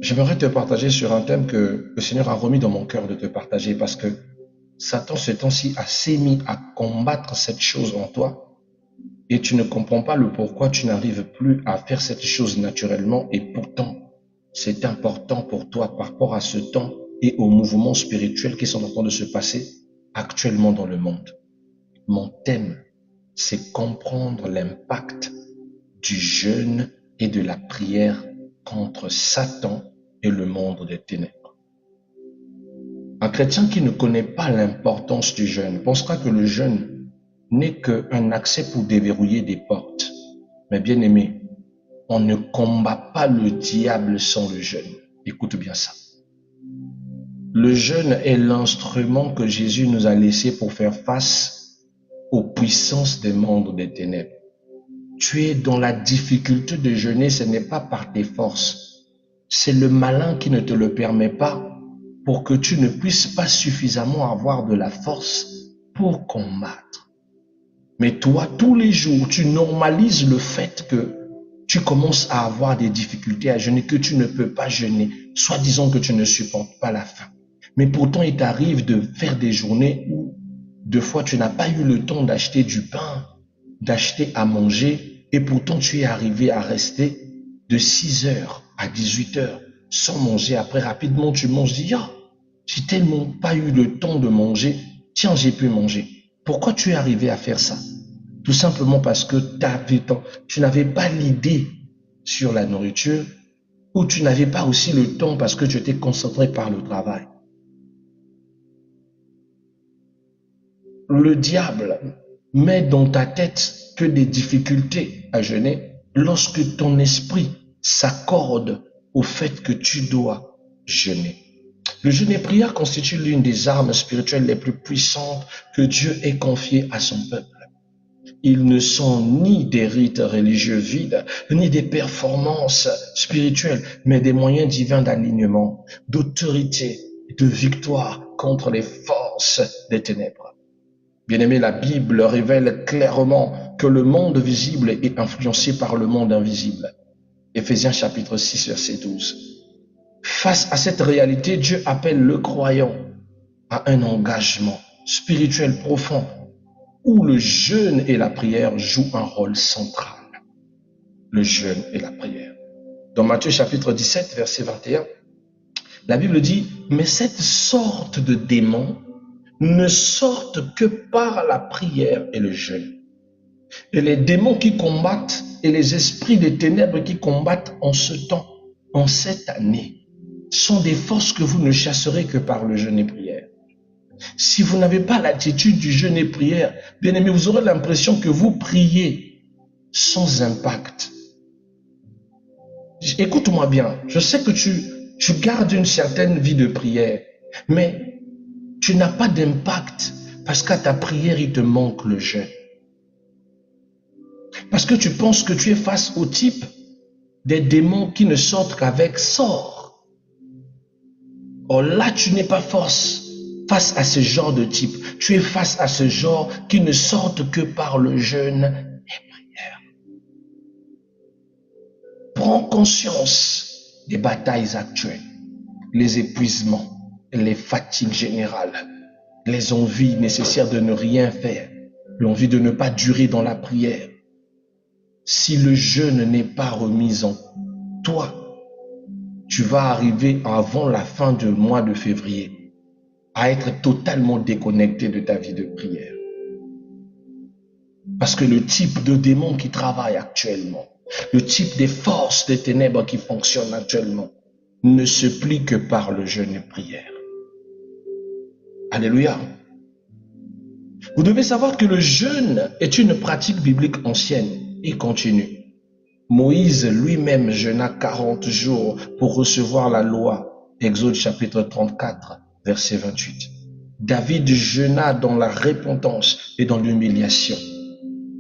J'aimerais te partager sur un thème que le Seigneur a remis dans mon cœur de te partager parce que Satan, ce temps-ci, s'est mis à combattre cette chose en toi et tu ne comprends pas le pourquoi tu n'arrives plus à faire cette chose naturellement et pourtant, c'est important pour toi par rapport à ce temps et aux mouvements spirituels qui sont en train de se passer actuellement dans le monde. Mon thème, c'est comprendre l'impact du jeûne et de la prière contre Satan et le monde des ténèbres. Un chrétien qui ne connaît pas l'importance du jeûne pensera que le jeûne n'est qu'un accès pour déverrouiller des portes. Mais bien aimé, on ne combat pas le diable sans le jeûne. Écoute bien ça. Le jeûne est l'instrument que Jésus nous a laissé pour faire face aux puissances des mondes des ténèbres. Tu es dans la difficulté de jeûner, ce n'est pas par tes forces. C'est le malin qui ne te le permet pas pour que tu ne puisses pas suffisamment avoir de la force pour combattre. Mais toi, tous les jours, tu normalises le fait que tu commences à avoir des difficultés à jeûner, que tu ne peux pas jeûner, soi-disant que tu ne supportes pas la faim. Mais pourtant, il t'arrive de faire des journées où, deux fois, tu n'as pas eu le temps d'acheter du pain, d'acheter à manger, et pourtant tu es arrivé à rester de 6 heures à 18 heures sans manger. Après, rapidement, tu manges, dis, ah, j'ai tellement pas eu le temps de manger, tiens, j'ai pu manger. Pourquoi tu es arrivé à faire ça? Tout simplement parce que tu n'avais pas l'idée sur la nourriture, ou tu n'avais pas aussi le temps parce que tu étais concentré par le travail. Le diable met dans ta tête que des difficultés à jeûner lorsque ton esprit s'accorde au fait que tu dois jeûner. Le jeûne et prière constitue l'une des armes spirituelles les plus puissantes que Dieu ait confiées à son peuple. Ils ne sont ni des rites religieux vides, ni des performances spirituelles, mais des moyens divins d'alignement, d'autorité, de victoire contre les forces des ténèbres. Bien-aimé, la Bible révèle clairement que le monde visible est influencé par le monde invisible. Éphésiens chapitre 6, verset 12. Face à cette réalité, Dieu appelle le croyant à un engagement spirituel profond où le jeûne et la prière jouent un rôle central. Le jeûne et la prière. Dans Matthieu chapitre 17, verset 21, la Bible dit, mais cette sorte de démons ne sortent que par la prière et le jeûne. Et les démons qui combattent et les esprits des ténèbres qui combattent en ce temps, en cette année, sont des forces que vous ne chasserez que par le jeûne et prière. Si vous n'avez pas l'attitude du jeûne et prière, bien aimé, vous aurez l'impression que vous priez sans impact. Écoute-moi bien, je sais que tu gardes une certaine vie de prière, mais tu n'as pas d'impact parce qu'à ta prière, il te manque le jeûne. Parce que tu penses que tu es face au type des démons qui ne sortent qu'avec sort. Or là, tu n'es pas face à ce genre de type. Tu es face à ce genre qui ne sortent que par le jeûne et prière. Prends conscience des batailles actuelles, les épuisements, les fatigues générales, les envies nécessaires de ne rien faire, l'envie de ne pas durer dans la prière. Si le jeûne n'est pas remis en toi, tu vas arriver avant la fin du mois de février à être totalement déconnecté de ta vie de prière. Parce que le type de démon qui travaille actuellement, le type des forces des ténèbres qui fonctionnent actuellement, ne se plie que par le jeûne et prière. Alléluia. Vous devez savoir que le jeûne est une pratique biblique ancienne et continue. Moïse lui-même jeûna 40 jours pour recevoir la loi. Exode chapitre 34, verset 28. David jeûna dans la repentance et dans l'humiliation.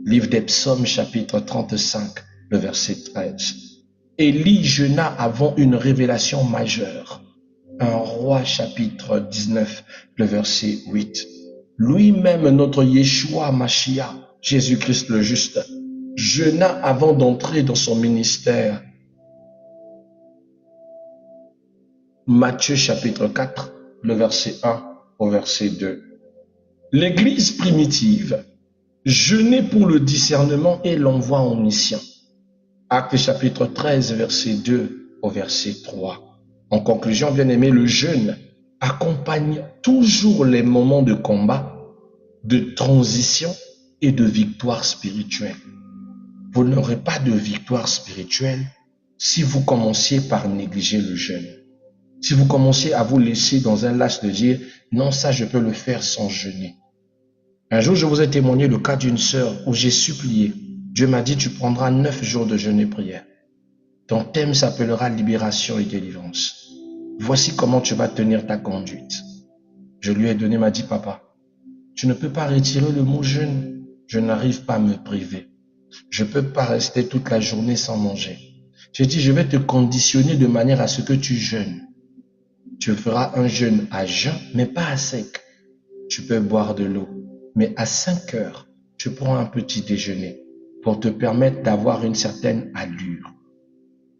Livre des Psaumes chapitre 35, le verset 13. Élie jeûna avant une révélation majeure. 1 Roi chapitre 19, le verset 8. Lui-même, notre Yeshua Mashiach, Jésus-Christ le juste, jeûna avant d'entrer dans son ministère. Matthieu chapitre 4, le verset 1 au verset 2. L'église primitive jeûnait pour le discernement et l'envoi en mission. Actes chapitre 13, verset 2 au verset 3. En conclusion, bien aimé, le jeûne accompagne toujours les moments de combat, de transition et de victoire spirituelle. Vous n'aurez pas de victoire spirituelle si vous commenciez par négliger le jeûne. Si vous commencez à vous laisser dans un lâche de dire « Non, ça je peux le faire sans jeûner ». Un jour, je vous ai témoigné le cas d'une sœur où j'ai supplié. Dieu m'a dit « Tu prendras 9 jours de jeûne et prière. Ton thème s'appellera libération et délivrance. Voici comment tu vas tenir ta conduite. » Je lui ai donné, m'a dit « Papa, tu ne peux pas retirer le mot jeûne. Je n'arrive pas à me priver. Je ne peux pas rester toute la journée sans manger. » J'ai dit « Je vais te conditionner de manière à ce que tu jeûnes. Tu feras un jeûne à jeun, mais pas à sec. Tu peux boire de l'eau, mais à 5 heures, tu prends un petit déjeuner pour te permettre d'avoir une certaine allure.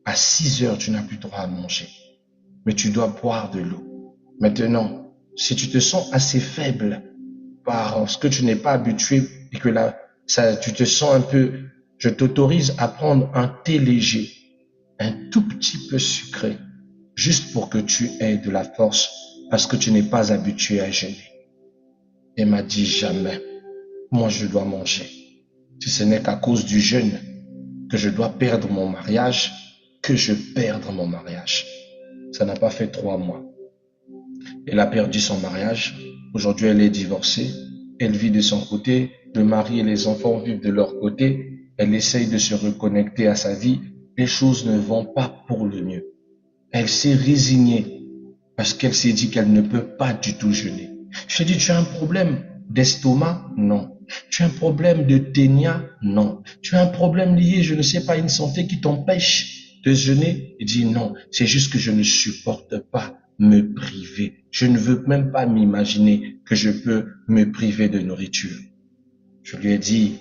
À 6 heures, tu n'as plus droit à manger, mais tu dois boire de l'eau. Maintenant, si tu te sens assez faible parce que tu n'es pas habitué et que là, tu te sens un peu, je t'autorise à prendre un thé léger, un tout petit peu sucré, juste pour que tu aies de la force parce que tu n'es pas habitué à jeûner. Elle m'a dit jamais, moi je dois manger. Si ce n'est qu'à cause du jeûne que je dois perdre mon mariage, que je perde mon mariage. Ça n'a pas fait 3 mois. Elle a perdu son mariage. Aujourd'hui, elle est divorcée. Elle vit de son côté. Le mari et les enfants vivent de leur côté. Elle essaye de se reconnecter à sa vie. Les choses ne vont pas pour le mieux. Elle s'est résignée parce qu'elle s'est dit qu'elle ne peut pas du tout jeûner. Je lui ai dit, tu as un problème d'estomac? Non. Tu as un problème de ténia? Non. Tu as un problème lié, je ne sais pas, à une santé qui t'empêche de jeûner? Il dit non, c'est juste que je ne supporte pas me priver. Je ne veux même pas m'imaginer que je peux me priver de nourriture. Je lui ai dit,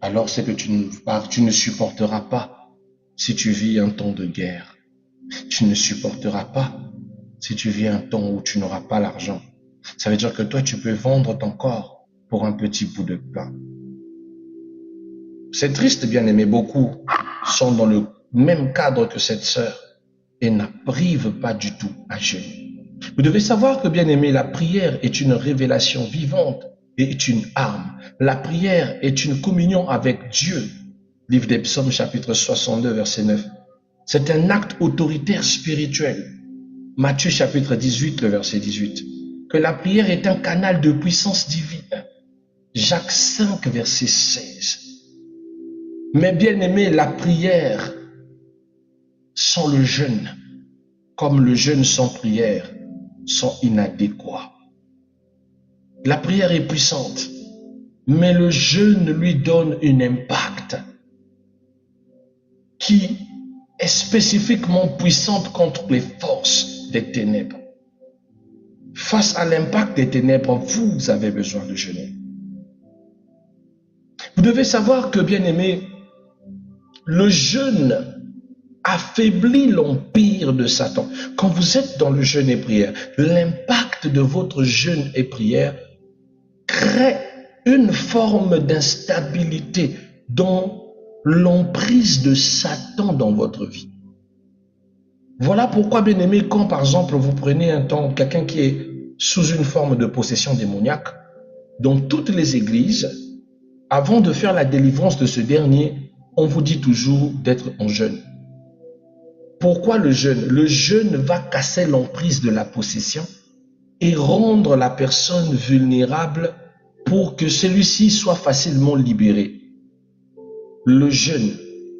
alors c'est que tu ne supporteras pas si tu vis un temps de guerre. Tu ne supporteras pas si tu vis un temps où tu n'auras pas l'argent. Ça veut dire que toi, tu peux vendre ton corps pour un petit bout de pain. C'est triste, bien aimé, beaucoup sont dans le même cadre que cette sœur et n'arrivent pas du tout à jeûner. Vous devez savoir que, bien aimé, la prière est une révélation vivante et est une arme. La prière est une communion avec Dieu. Livre des Psaumes, chapitre 62, verset 9. C'est un acte autoritaire spirituel. Matthieu, chapitre 18, le verset 18. Que la prière est un canal de puissance divine. Jacques 5, verset 16. Mais bien aimé, la prière sans le jeûne, comme le jeûne sans prière, sont inadéquats. La prière est puissante, mais le jeûne lui donne un impact qui est spécifiquement puissante contre les forces des ténèbres. Face à l'impact des ténèbres, vous avez besoin de jeûner. Vous devez savoir que, bien aimé, le jeûne affaiblit l'empire de Satan. Quand vous êtes dans le jeûne et prière, l'impact de votre jeûne et prière crée une forme d'instabilité dans l'emprise de Satan dans votre vie. Voilà pourquoi, bien aimé, quand par exemple vous prenez un temps, quelqu'un qui est sous une forme de possession démoniaque, dans toutes les églises, avant de faire la délivrance de ce dernier, on vous dit toujours d'être en jeûne. Pourquoi le jeûne? Le jeûne va casser l'emprise de la possession et rendre la personne vulnérable pour que celui-ci soit facilement libéré. Le jeûne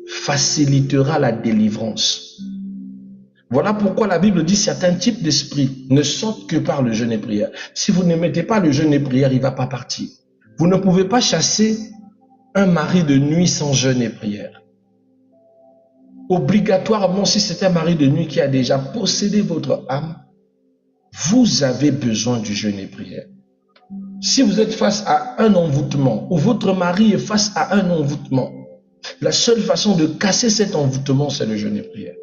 facilitera la délivrance. Voilà pourquoi la Bible dit certains types d'esprits ne sortent que par le jeûne et prière. Si vous ne mettez pas le jeûne et prière, il ne va pas partir. Vous ne pouvez pas chasser un mari de nuit sans jeûne et prière. Obligatoirement, si c'est un mari de nuit qui a déjà possédé votre âme, vous avez besoin du jeûne et prière. Si vous êtes face à un envoûtement ou votre mari est face à un envoûtement, la seule façon de casser cet envoûtement, c'est le jeûne et prière.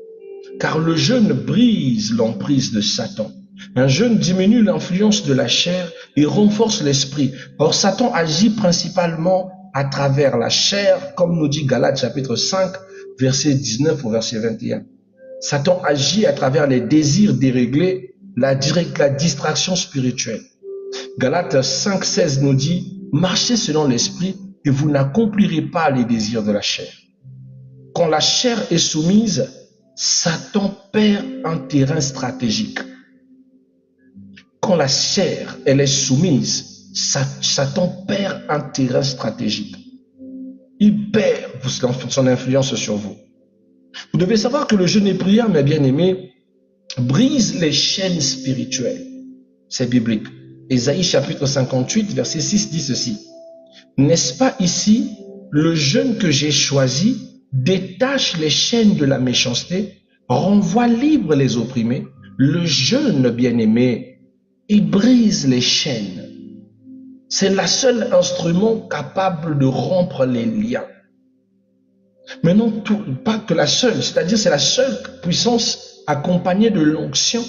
car le jeûne brise l'emprise de Satan. Un jeûne diminue l'influence de la chair et renforce l'esprit. Or, Satan agit principalement à travers la chair, comme nous dit Galates chapitre 5, verset 19 au verset 21. Satan agit à travers les désirs déréglés, la distraction spirituelle. Galates 5, 16 nous dit, marchez selon l'esprit et vous n'accomplirez pas les désirs de la chair. Quand la chair est soumise, Satan perd un terrain stratégique. Quand la chair, elle est soumise, Satan perd un terrain stratégique. Il perd son influence sur vous. Vous devez savoir que le jeûne et prière, mes bien-aimés, brise les chaînes spirituelles. C'est biblique. Ésaïe chapitre 58, verset 6 dit ceci. N'est-ce pas ici le jeûne que j'ai choisi détache les chaînes de la méchanceté, renvoie libre les opprimés. Le jeûne, bien-aimé, il brise les chaînes. C'est le seul instrument capable de rompre les liens. Mais non, pas que la seule, c'est-à-dire c'est la seule puissance accompagnée de l'onction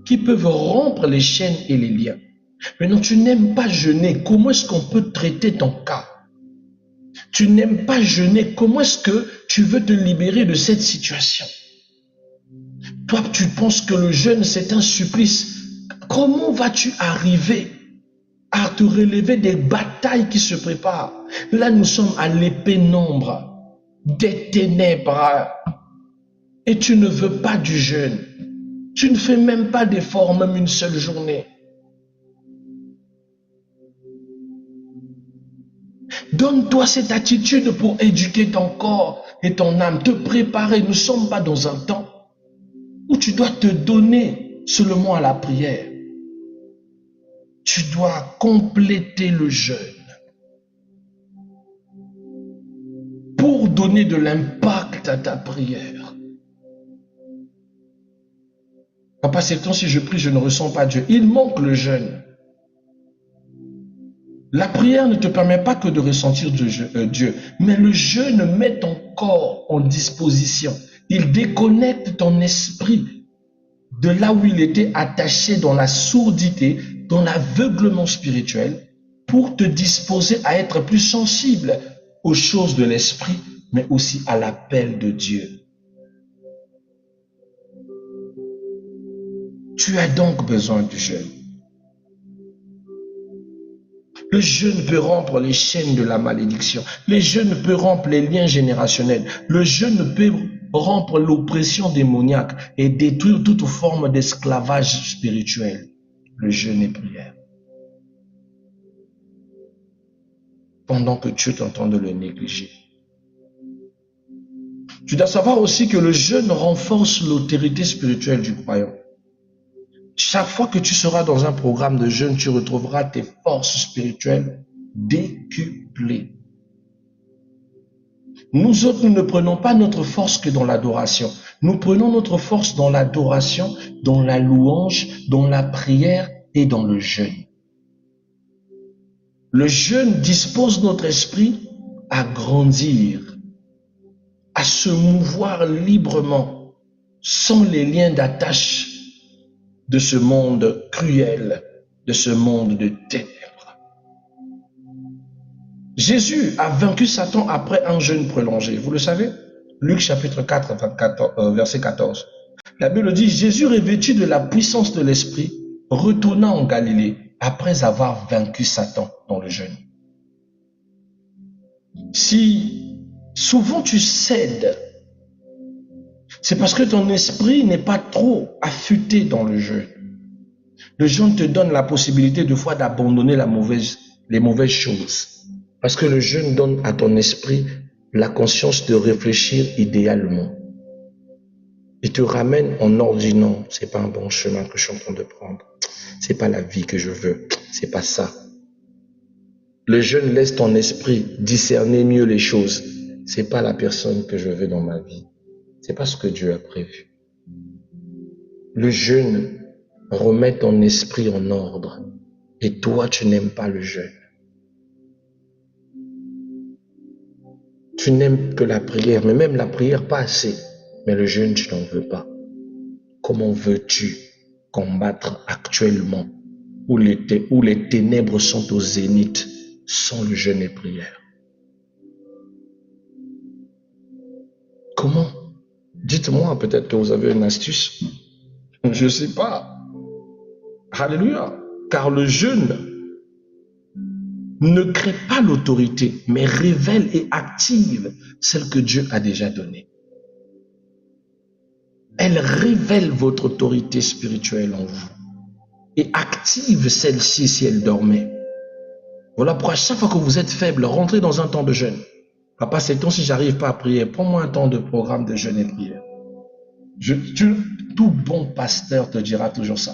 qui peuvent rompre les chaînes et les liens. Mais non, tu n'aimes pas jeûner, comment est-ce qu'on peut traiter ton cas? Tu n'aimes pas jeûner, comment est-ce que tu veux te libérer de cette situation? Toi, tu penses que le jeûne, c'est un supplice. Comment vas-tu arriver à te relever des batailles qui se préparent? Là, nous sommes à l'épée nombre des ténèbres et tu ne veux pas du jeûne. Tu ne fais même pas d'effort, même une seule journée. Donne-toi cette attitude pour éduquer ton corps et ton âme, te préparer. Nous ne sommes pas dans un temps où tu dois te donner seulement à la prière. Tu dois compléter le jeûne pour donner de l'impact à ta prière. Papa, c'est le temps si je prie, je ne ressens pas Dieu. Il manque le jeûne. La prière ne te permet pas que de ressentir Dieu, mais le jeûne met ton corps en disposition. Il déconnecte ton esprit de là où il était attaché dans la sourdité, dans l'aveuglement spirituel, pour te disposer à être plus sensible aux choses de l'esprit, mais aussi à l'appel de Dieu. Tu as donc besoin du jeûne. Le jeûne peut rompre les chaînes de la malédiction. Le jeûne peut rompre les liens générationnels. Le jeûne peut rompre l'oppression démoniaque et détruire toute forme d'esclavage spirituel. Le jeûne et prière. Pendant que tu es en train de le négliger. Tu dois savoir aussi que le jeûne renforce l'autorité spirituelle du croyant. Chaque fois que tu seras dans un programme de jeûne, tu retrouveras tes forces spirituelles décuplées. Nous autres, nous ne prenons pas notre force que dans l'adoration. Nous prenons notre force dans l'adoration, dans la louange, dans la prière et dans le jeûne. Le jeûne dispose notre esprit à grandir, à se mouvoir librement, sans les liens d'attache de ce monde cruel, de ce monde de ténèbres. Jésus a vaincu Satan après un jeûne prolongé. Vous le savez? Luc chapitre 4, verset 14. La Bible dit, Jésus revêtu de la puissance de l'Esprit, retourna en Galilée après avoir vaincu Satan dans le jeûne. Si souvent tu cèdes, c'est parce que ton esprit n'est pas trop affûté dans le jeûne. Le jeûne te donne la possibilité de fois d'abandonner les mauvaises choses. Parce que le jeûne donne à ton esprit la conscience de réfléchir idéalement. Il te ramène en ordinant, c'est pas un bon chemin que je suis en train de prendre. C'est pas la vie que je veux. C'est pas ça. Le jeûne laisse ton esprit discerner mieux les choses. C'est pas la personne que je veux dans ma vie. C'est pas ce que Dieu a prévu. Le jeûne remet ton esprit en ordre. Et toi, tu n'aimes pas le jeûne. Tu n'aimes que la prière, mais même la prière, pas assez. Mais le jeûne, tu n'en veux pas. Comment veux-tu combattre actuellement où les ténèbres sont au zénith sans le jeûne et prière? Comment? Dites-moi, peut-être que vous avez une astuce. Je ne sais pas. Alléluia. Car le jeûne ne crée pas l'autorité, mais révèle et active celle que Dieu a déjà donnée. Elle révèle votre autorité spirituelle en vous et active celle-ci si elle dormait. Voilà pourquoi chaque fois que vous êtes faible, rentrez dans un temps de jeûne. Papa, c'est temps si j'arrive pas à prier, prends-moi un temps de programme de jeûne et prière. Tout bon pasteur te dira toujours ça.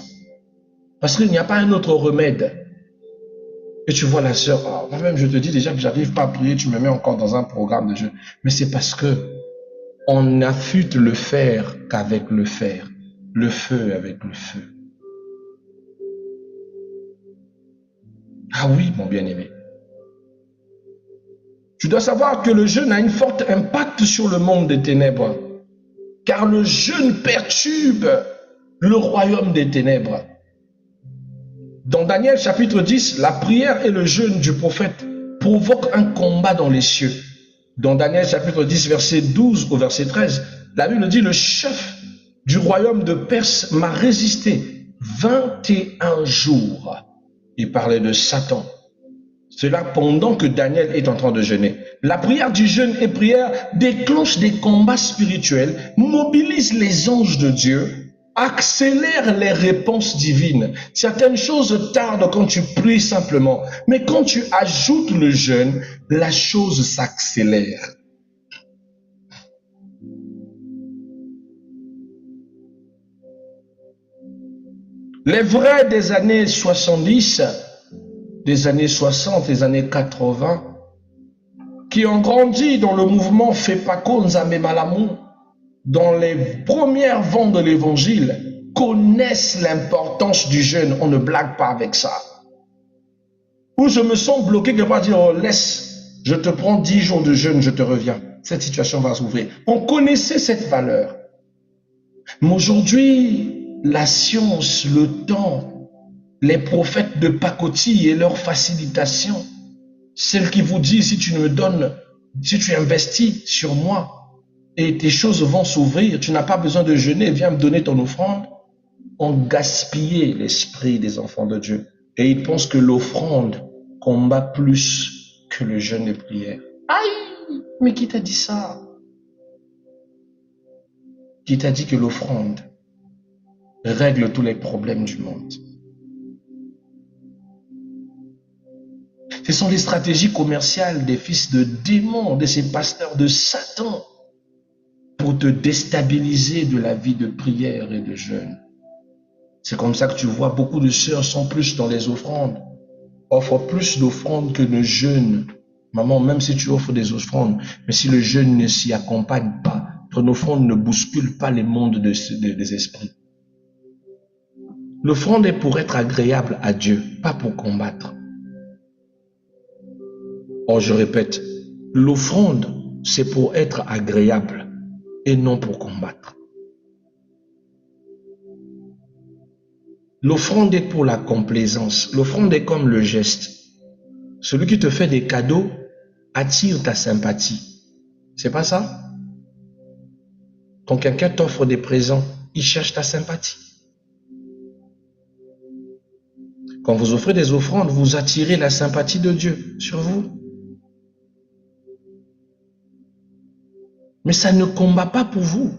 Parce qu'il n'y a pas un autre remède. Et tu vois la sœur, moi-même je te dis déjà que j'arrive pas à prier, tu me mets encore dans un programme de jeûne. Mais c'est parce que on affûte le fer qu'avec le fer, le feu avec le feu. Ah oui, mon bien-aimé. Tu dois savoir que le jeûne a un fort impact sur le monde des ténèbres. Car le jeûne perturbe le royaume des ténèbres. Dans Daniel chapitre 10, la prière et le jeûne du prophète provoquent un combat dans les cieux. Dans Daniel chapitre 10, verset 12 au verset 13, la Bible dit, le chef du royaume de Perse m'a résisté 21 jours. Il parlait de Satan. Cela pendant que Daniel est en train de jeûner. La prière du jeûne et prière déclenche des combats spirituels, mobilise les anges de Dieu, accélère les réponses divines. Certaines choses tardent quand tu pries simplement, mais quand tu ajoutes le jeûne, la chose s'accélère. Les vrais des années 70, des années 60, des années 80, qui ont grandi dans le mouvement Fepako Nzambe Malamu, dans les premières vents de l'évangile, connaissent l'importance du jeûne. On ne blague pas avec ça. Où je me sens bloqué, quelque part dire, oh, laisse, je te prends 10 jours de jeûne, je te reviens. Cette situation va s'ouvrir. On connaissait cette valeur. Mais aujourd'hui, la science, le temps, les prophètes de pacotille et leur facilitation, celle qui vous dit, si tu me donnes, si tu investis sur moi, et tes choses vont s'ouvrir, tu n'as pas besoin de jeûner, viens me donner ton offrande, ont gaspillé l'esprit des enfants de Dieu. Et ils pensent que l'offrande combat plus que le jeûne et prière. Aïe, mais qui t'a dit ça? Qui t'a dit que l'offrande règle tous les problèmes du monde? Ce sont les stratégies commerciales des fils de démons, de ces pasteurs de Satan, pour te déstabiliser de la vie de prière et de jeûne. C'est comme ça que tu vois beaucoup de sœurs sont plus dans les offrandes, offrent plus d'offrandes que de jeûne. Maman, même si tu offres des offrandes, mais si le jeûne ne s'y accompagne pas, ton offrande ne bouscule pas les mondes des esprits. L'offrande est pour être agréable à Dieu, pas pour combattre. Or, je répète, l'offrande, c'est pour être agréable et non pour combattre. L'offrande est pour la complaisance. L'offrande est comme le geste. Celui qui te fait des cadeaux attire ta sympathie. C'est pas ça? Quand quelqu'un t'offre des présents, il cherche ta sympathie. Quand vous offrez des offrandes, vous attirez la sympathie de Dieu sur vous. Mais ça ne combat pas pour vous.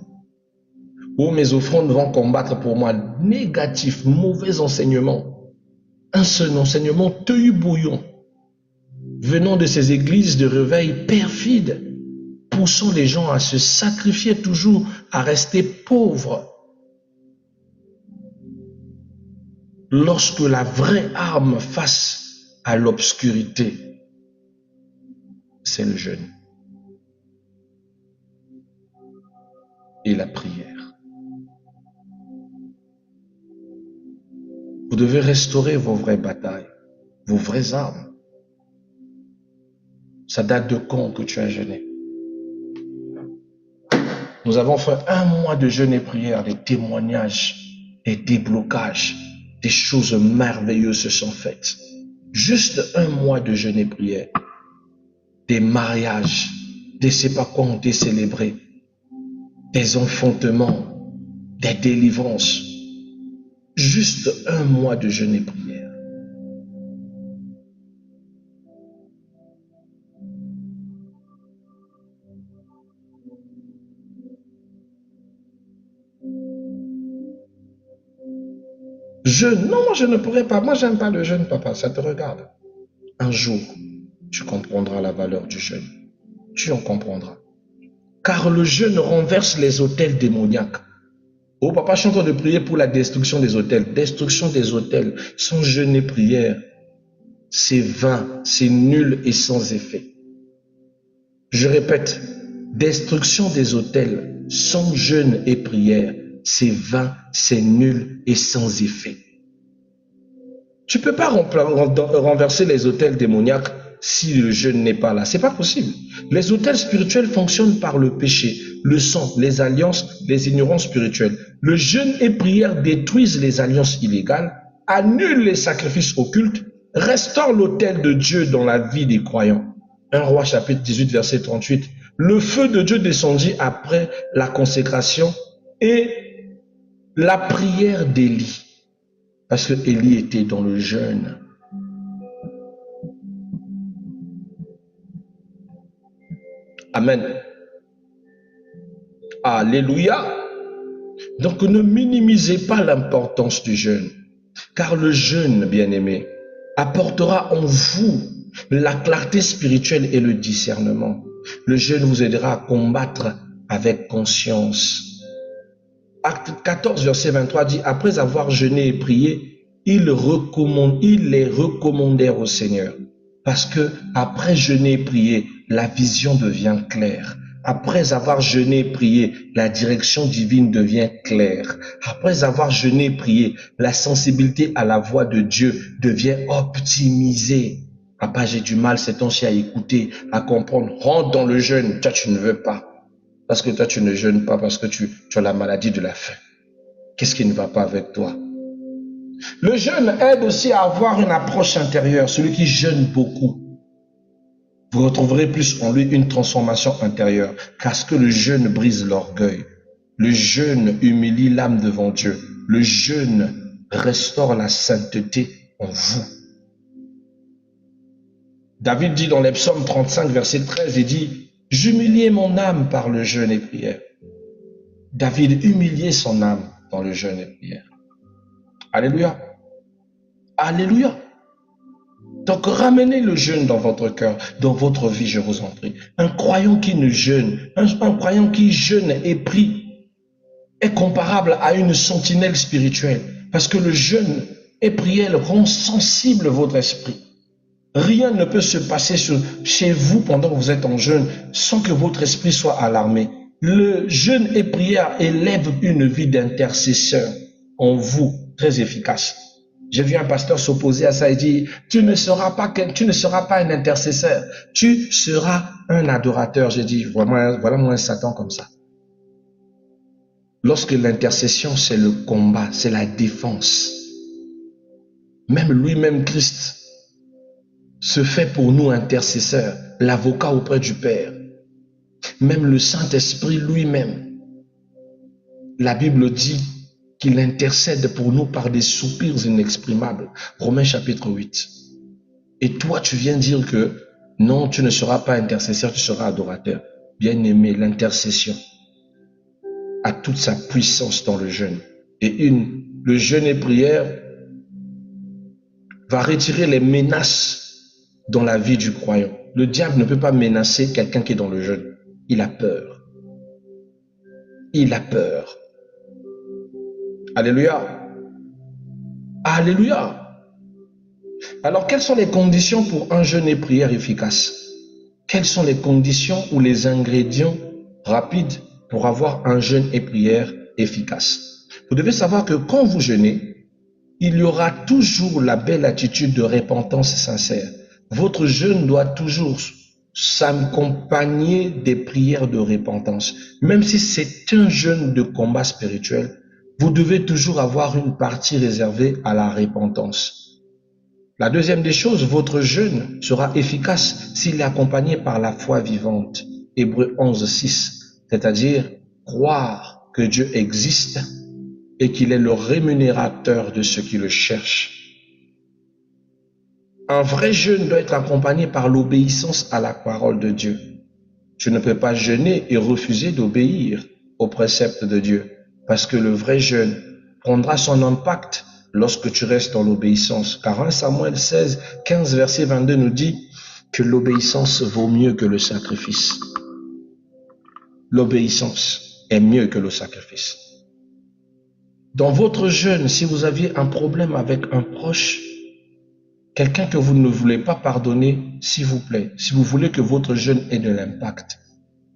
Oh, mes offrandes vont combattre pour moi. Négatif, mauvais enseignement. Un seul enseignement teuille-bouillon, venant de ces églises de réveil perfides, poussant les gens à se sacrifier toujours, à rester pauvres. Lorsque la vraie arme face à l'obscurité, c'est le jeûne et la prière. Vous devez restaurer vos vraies batailles, vos vraies armes. Ça date de quand que tu as jeûné? Nous avons fait 1 mois de jeûne et prière, des témoignages, des déblocages, des choses merveilleuses se sont faites. Juste 1 mois de jeûne et prière, des mariages, des je sais pas quoi ont été célébrés, des enfantements, des délivrances. Juste 1 mois de jeûne et prière. Jeûne, non, moi je ne pourrais pas. Moi, j'aime pas le jeûne, papa, ça te regarde. Un jour, tu comprendras la valeur du jeûne. Tu en comprendras. Car le jeûne renverse les autels démoniaques. Oh, papa, je suis en train de prier pour la destruction des autels. Destruction des autels, sans jeûne et prière, c'est vain, c'est nul et sans effet. Je répète, destruction des autels, sans jeûne et prière, c'est vain, c'est nul et sans effet. Tu ne peux pas renverser les autels démoniaques si le jeûne n'est pas là. C'est pas possible. Les autels spirituels fonctionnent par le péché, le sang, les alliances, les ignorances spirituelles. Le jeûne et prière détruisent les alliances illégales, annulent les sacrifices occultes, restaurent l'autel de Dieu dans la vie des croyants. 1 Roi chapitre 18 verset 38. Le feu de Dieu descendit après la consécration et la prière d'Élie. Parce que Élie était dans le jeûne. Amen. Alléluia. Donc ne minimisez pas l'importance du jeûne. Car le jeûne, bien-aimé, apportera en vous la clarté spirituelle et le discernement. Le jeûne vous aidera à combattre avec conscience. Acte 14, verset 23 dit, après avoir jeûné et prié, ils les recommandèrent au Seigneur. Parce que après jeûner et prier, la vision devient claire. Après avoir jeûné et prié, la direction divine devient claire. Après avoir jeûné et prié, la sensibilité à la voix de Dieu devient optimisée. Papa, j'ai du mal ces temps-ci à écouter, à comprendre. Rentre dans le jeûne. Toi, tu ne veux pas. Parce que toi, tu ne jeûnes pas, parce que tu as la maladie de la faim. Qu'est-ce qui ne va pas avec toi? Le jeûne aide aussi à avoir une approche intérieure. Celui qui jeûne beaucoup, vous retrouverez plus en lui une transformation intérieure. Parce que le jeûne brise l'orgueil. Le jeûne humilie l'âme devant Dieu. Le jeûne restaure la sainteté en vous. David dit dans les psaumes 35, verset 13, il dit, « J'humiliais mon âme par le jeûne et prière. » David humiliait son âme dans le jeûne et prière. Alléluia. Alléluia. Donc ramenez le jeûne dans votre cœur, dans votre vie, je vous en prie. Un croyant qui ne jeûne, un croyant qui jeûne et prie est comparable à une sentinelle spirituelle. Parce que le jeûne et prière rend sensible votre esprit. Rien ne peut se passer chez vous pendant que vous êtes en jeûne sans que votre esprit soit alarmé. Le jeûne et prière élève une vie d'intercesseur en vous, très efficace. J'ai vu un pasteur s'opposer à ça et dire, tu ne seras pas un intercesseur, tu seras un adorateur. J'ai dit, voilà moi un Satan comme ça. Lorsque l'intercession, c'est le combat, c'est la défense. Même lui-même, Christ, se fait pour nous intercesseur, l'avocat auprès du Père. Même le Saint-Esprit lui-même, la Bible dit qu'il intercède pour nous par des soupirs inexprimables. Romains chapitre 8. Et toi, tu viens dire que non, tu ne seras pas intercesseur, tu seras adorateur. Bien-aimé, l'intercession a toute sa puissance dans le jeûne. Et le jeûne et prière va retirer les menaces dans la vie du croyant. Le diable ne peut pas menacer quelqu'un qui est dans le jeûne. Il a peur. Il a peur. Alléluia. Alléluia. Alors, quelles sont les conditions pour un jeûne et prière efficace? Quelles sont les conditions ou les ingrédients rapides pour avoir un jeûne et prière efficace? Vous devez savoir que quand vous jeûnez, il y aura toujours la belle attitude de repentance sincère. Votre jeûne doit toujours s'accompagner des prières de repentance. Même si c'est un jeûne de combat spirituel, vous devez toujours avoir une partie réservée à la repentance. La deuxième des choses, votre jeûne sera efficace s'il est accompagné par la foi vivante. Hébreux 11, 6, c'est-à-dire croire que Dieu existe et qu'il est le rémunérateur de ceux qui le cherchent. Un vrai jeûne doit être accompagné par l'obéissance à la parole de Dieu. Tu ne peux pas jeûner et refuser d'obéir aux préceptes de Dieu, parce que le vrai jeûne prendra son impact lorsque tu restes dans l'obéissance. Car 1 Samuel 16, 15, verset 22 nous dit que l'obéissance vaut mieux que le sacrifice. L'obéissance est mieux que le sacrifice. Dans votre jeûne, si vous aviez un problème avec un proche, quelqu'un que vous ne voulez pas pardonner, s'il vous plaît, si vous voulez que votre jeûne ait de l'impact,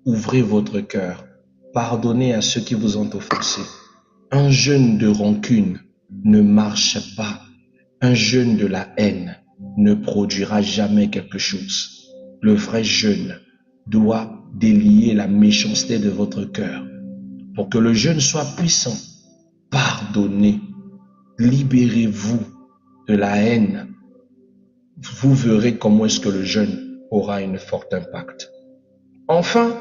ouvrez votre cœur, pardonnez à ceux qui vous ont offensé. Un jeûne de rancune ne marche pas. Un jeûne de la haine ne produira jamais quelque chose. Le vrai jeûne doit délier la méchanceté de votre cœur. Pour que le jeûne soit puissant, pardonnez, libérez-vous de la haine. Vous verrez comment est-ce que le jeûne aura un fort impact. Enfin,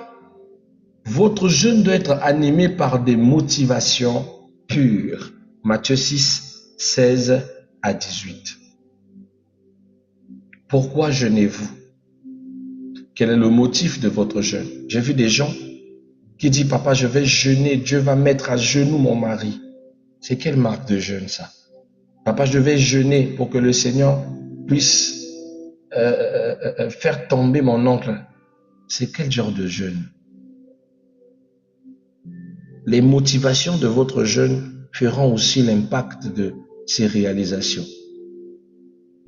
votre jeûne doit être animé par des motivations pures. Matthieu 6, 16 à 18. Pourquoi jeûnez-vous? Quel est le motif de votre jeûne? J'ai vu des gens qui disent, papa, je vais jeûner, Dieu va mettre à genoux mon mari. C'est quelle marque de jeûne ça? Papa, je vais jeûner pour que le Seigneur puisse faire tomber mon oncle. C'est quel genre de jeûne? Les motivations de votre jeûne feront aussi l'impact de ces réalisations.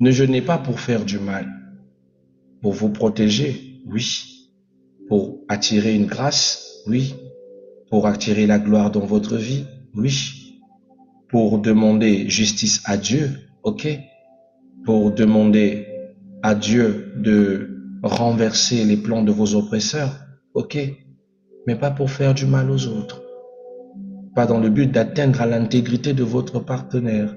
Ne jeûnez pas pour faire du mal, pour vous protéger, oui, pour attirer une grâce, oui, pour attirer la gloire dans votre vie, oui, pour demander justice à Dieu, ok, pour demander à Dieu de renverser les plans de vos oppresseurs, ok, mais pas pour faire du mal aux autres, pas dans le but d'atteindre à l'intégrité de votre partenaire.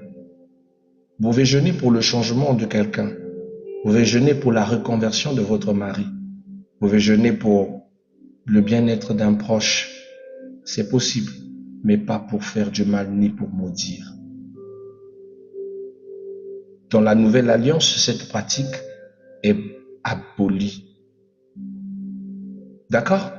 Vous pouvez jeûner pour le changement de quelqu'un, vous pouvez jeûner pour la reconversion de votre mari, vous pouvez jeûner pour le bien-être d'un proche, c'est possible, mais pas pour faire du mal ni pour maudire. Dans la nouvelle alliance, cette pratique est abolie. D'accord?